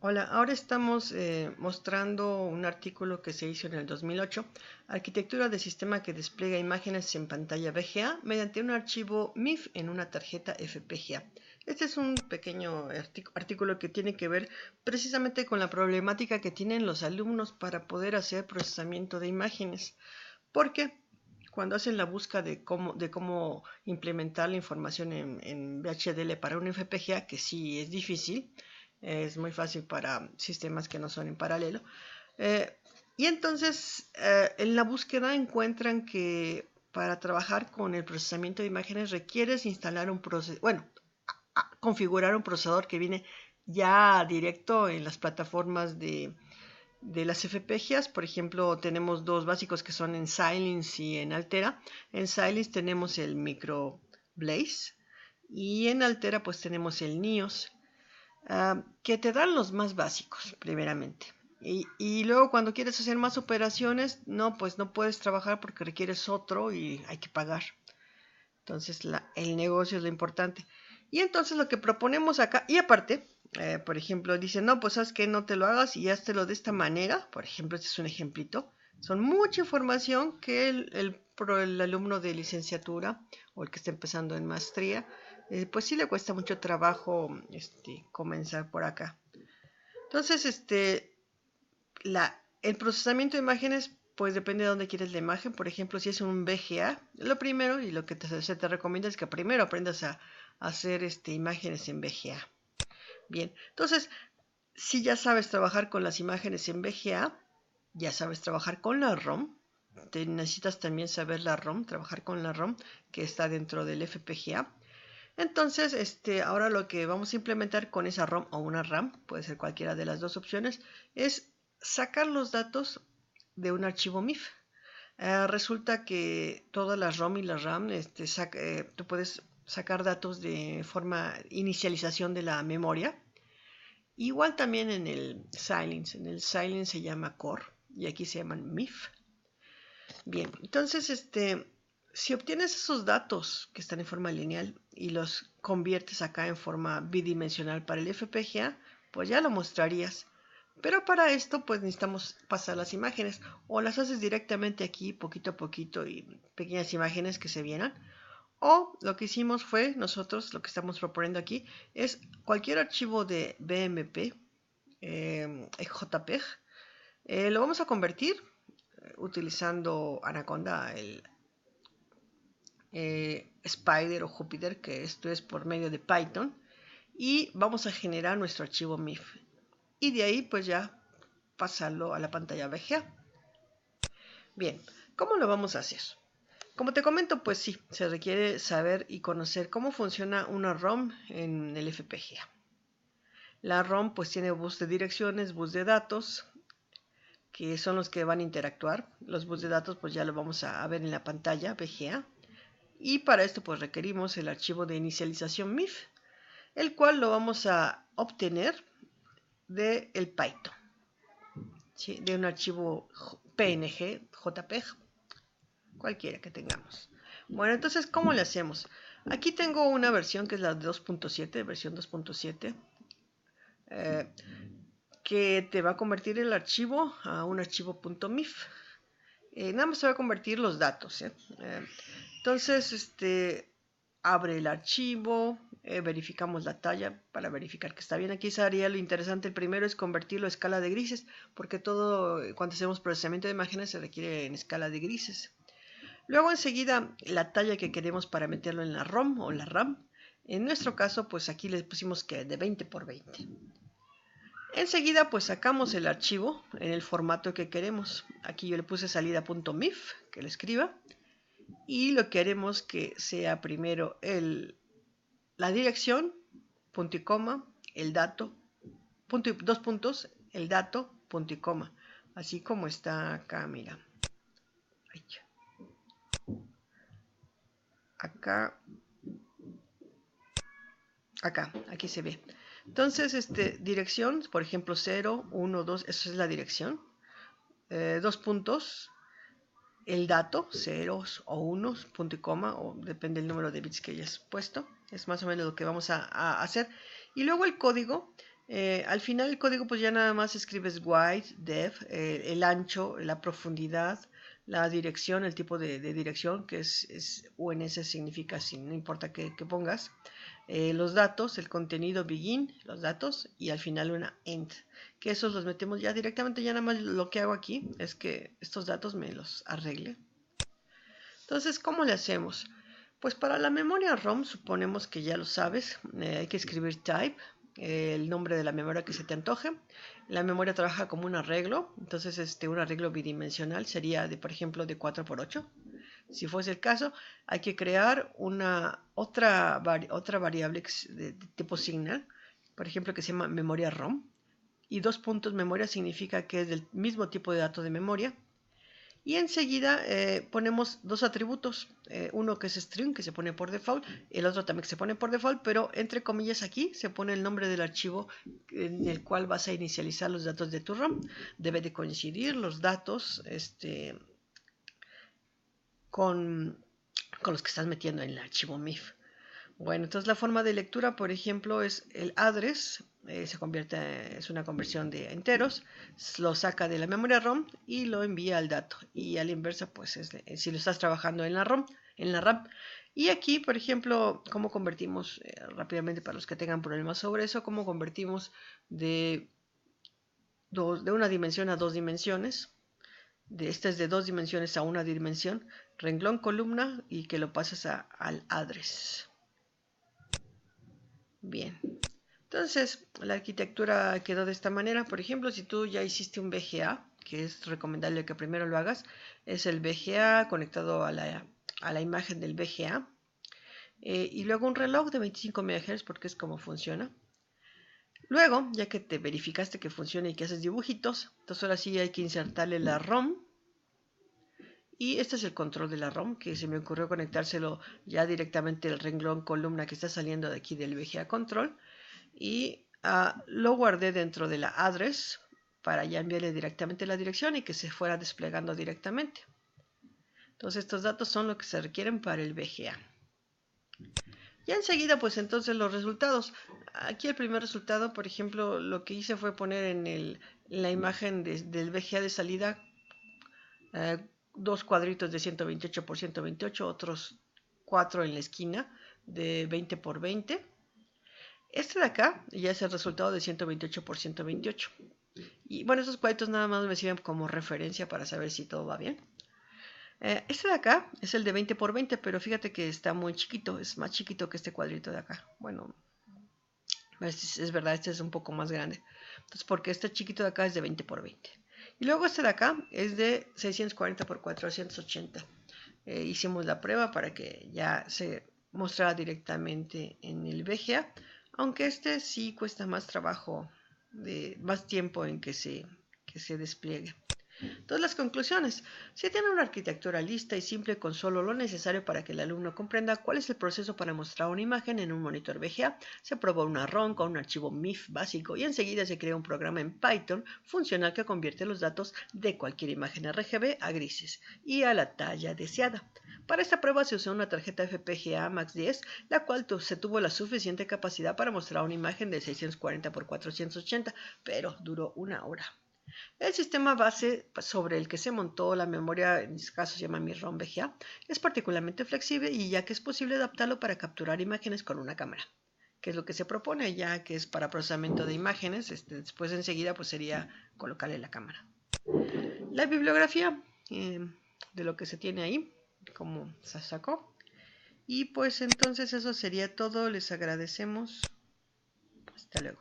Hola, ahora estamos mostrando un artículo que se hizo en el 2008, Arquitectura de sistema que despliega imágenes en pantalla VGA mediante un archivo MIF en una tarjeta FPGA. Este es un pequeño artículo que tiene que ver precisamente con la problemática que tienen los alumnos para poder hacer procesamiento de imágenes. Porque cuando hacen la búsqueda de cómo implementar la información en VHDL para un FPGA, que sí es difícil, es muy fácil para sistemas que no son en paralelo. Eh, y entonces en la búsqueda encuentran que para trabajar con el procesamiento de imágenes requieres instalar un procesador, bueno, configurar un procesador que viene ya directo en las plataformas de las FPGAs. Por ejemplo, tenemos dos básicos que son en Xilinx y en Altera. En Xilinx tenemos el Micro Blaze y en Altera pues tenemos el NIOS, que te dan los más básicos primeramente. Y luego cuando quieres hacer más operaciones, no, pues no puedes trabajar porque requieres otro y hay que pagar. Entonces el negocio es lo importante. Y entonces lo que proponemos acá, y aparte, por ejemplo, dicen, no, pues sabes que no te lo hagas y háztelo de esta manera. Por ejemplo, este es un ejemplito. Son mucha información que el alumno de licenciatura o el que está empezando en maestría, pues sí le cuesta mucho trabajo comenzar por acá. Entonces, el procesamiento de imágenes, pues depende de dónde quieres la imagen. Por ejemplo, si es un VGA, lo primero y lo que se te recomienda es que primero aprendas a hacer imágenes en VGA. Bien, entonces, si ya sabes trabajar con las imágenes en VGA, ya sabes trabajar con la ROM. Te necesitas también saber la ROM, trabajar con la ROM que está dentro del FPGA. Entonces, ahora lo que vamos a implementar con esa ROM o una RAM, puede ser cualquiera de las dos opciones, es sacar los datos de un archivo MIF. Resulta que todas las ROM y las RAM, tú puedes sacar datos de forma inicialización de la memoria. Igual también en el Xilinx. En el Xilinx se llama Core y aquí se llaman MIF. Bien, entonces, si obtienes esos datos que están en forma lineal y los conviertes acá en forma bidimensional para el FPGA, pues ya lo mostrarías. Pero para esto, pues necesitamos pasar las imágenes o las haces directamente aquí, poquito a poquito, y pequeñas imágenes que se vieran. O lo que hicimos fue, nosotros lo que estamos proponiendo aquí es cualquier archivo de BMP, JPEG, lo vamos a convertir utilizando Anaconda, el Spider o Jupyter, que esto es por medio de Python, y vamos a generar nuestro archivo MIF. Y de ahí pues ya pasarlo a la pantalla VGA. Bien, ¿cómo lo vamos a hacer? Como te comento, pues sí, se requiere saber y conocer cómo funciona una ROM en el FPGA. La ROM pues tiene bus de direcciones, bus de datos, que son los que van a interactuar. Los bus de datos pues ya lo vamos a ver en la pantalla VGA. Y para esto pues requerimos el archivo de inicialización MIF, el cual lo vamos a obtener del Python, ¿sí? De un archivo PNG, JPEG, cualquiera que tengamos. Bueno, entonces, ¿cómo le hacemos? Aquí tengo una versión que es la 2.7, versión 2.7, eh, que te va a convertir el archivo a un archivo .mif. Nada más te va a convertir los datos. Entonces, abre el archivo, verificamos la talla para verificar que está bien. Aquí sería lo interesante. El primero es convertirlo a escala de grises, porque todo, cuando hacemos procesamiento de imágenes, se requiere en escala de grises. Luego enseguida la talla que queremos para meterlo en la ROM o la RAM. En nuestro caso, pues aquí le pusimos que de 20 por 20. Enseguida pues sacamos el archivo en el formato que queremos. Aquí yo le puse salida.mif, que lo escriba. Y lo que haremos que sea primero la dirección, punto y coma, el dato, dos puntos, el dato, punto y coma. Así como está acá, mira. Acá, aquí se ve. Entonces, dirección, por ejemplo, 0, 1, 2, eso es la dirección. Dos puntos, el dato, ceros o unos, punto y coma, o depende del número de bits que hayas puesto. Es más o menos lo que vamos a hacer. Y luego el código, Al final el código pues ya nada más escribes width, depth, el ancho, la profundidad, la dirección, el tipo de dirección que es UNS significa no importa qué pongas, los datos, el contenido begin, los datos y al final una end, que esos los metemos ya directamente, ya nada más lo que hago aquí es que estos datos me los arregle. Entonces, ¿cómo le hacemos? Pues para la memoria ROM, suponemos que ya lo sabes, hay que escribir type, el nombre de la memoria que se te antoje. La memoria trabaja como un arreglo, entonces un arreglo bidimensional sería, por ejemplo, de 4×8. Si fuese el caso, hay que crear otra variable de tipo signal, por ejemplo, que se llama memoria ROM. Y dos puntos memoria significa que es del mismo tipo de dato de memoria. Y enseguida ponemos dos atributos, uno que es string, que se pone por default, el otro también que se pone por default, pero entre comillas aquí se pone el nombre del archivo en el cual vas a inicializar los datos de tu ROM. Debe de coincidir los datos con los que estás metiendo en el archivo MIF. Bueno, entonces la forma de lectura, por ejemplo, es el address, es una conversión de enteros, lo saca de la memoria ROM y lo envía al dato. Y a la inversa, pues si lo estás trabajando en la ROM, en la RAM. Y aquí, por ejemplo, cómo convertimos rápidamente para los que tengan problemas sobre eso, cómo convertimos de una dimensión a dos dimensiones. Esta es de dos dimensiones a una dimensión, renglón, columna y que lo pases al address. Bien, entonces la arquitectura quedó de esta manera. Por ejemplo, si tú ya hiciste un VGA, que es recomendable que primero lo hagas, es el VGA conectado a la imagen del VGA, y luego un reloj de 25 MHz porque es como funciona. Luego, ya que te verificaste que funciona y que haces dibujitos, entonces ahora sí hay que insertarle la ROM. Y este es el control de la ROM, que se me ocurrió conectárselo ya directamente el renglón columna que está saliendo de aquí del VGA control. Y lo guardé dentro de la address para ya enviarle directamente la dirección y que se fuera desplegando directamente. Entonces estos datos son lo que se requieren para el VGA. Ya enseguida pues entonces los resultados. Aquí el primer resultado, por ejemplo, lo que hice fue poner en la imagen del VGA de salida dos cuadritos de 128 por 128, otros 4 en la esquina de 20 por 20. Este de acá ya es el resultado de 128 por 128. Y bueno, esos cuadritos nada más me sirven como referencia para saber si todo va bien. Este de acá es el de 20 por 20, pero fíjate que está muy chiquito, es más chiquito que este cuadrito de acá. Bueno, es verdad, este es un poco más grande. Entonces, porque este chiquito de acá es de 20 por 20. Y luego este de acá es de 640 por 480. Hicimos la prueba para que ya se mostrara directamente en el VGA, aunque este sí cuesta más trabajo, más tiempo en que se despliegue. Entonces, las conclusiones. Se tiene una arquitectura lista y simple con solo lo necesario para que el alumno comprenda cuál es el proceso para mostrar una imagen en un monitor VGA. Se probó una ROM con un archivo MIF básico y enseguida se crea un programa en Python funcional que convierte los datos de cualquier imagen RGB a grises y a la talla deseada. Para esta prueba se usó una tarjeta FPGA Max 10, la cual se tuvo la suficiente capacidad para mostrar una imagen de 640 x 480, pero duró una hora. El sistema base sobre el que se montó la memoria, en este caso se llama mi ROM VGA, es particularmente flexible y ya que es posible adaptarlo para capturar imágenes con una cámara, que es lo que se propone, ya que es para procesamiento de imágenes. Después enseguida pues sería colocarle la cámara. La bibliografía de lo que se tiene ahí, como se sacó. Y pues entonces eso sería todo, les agradecemos. Hasta luego.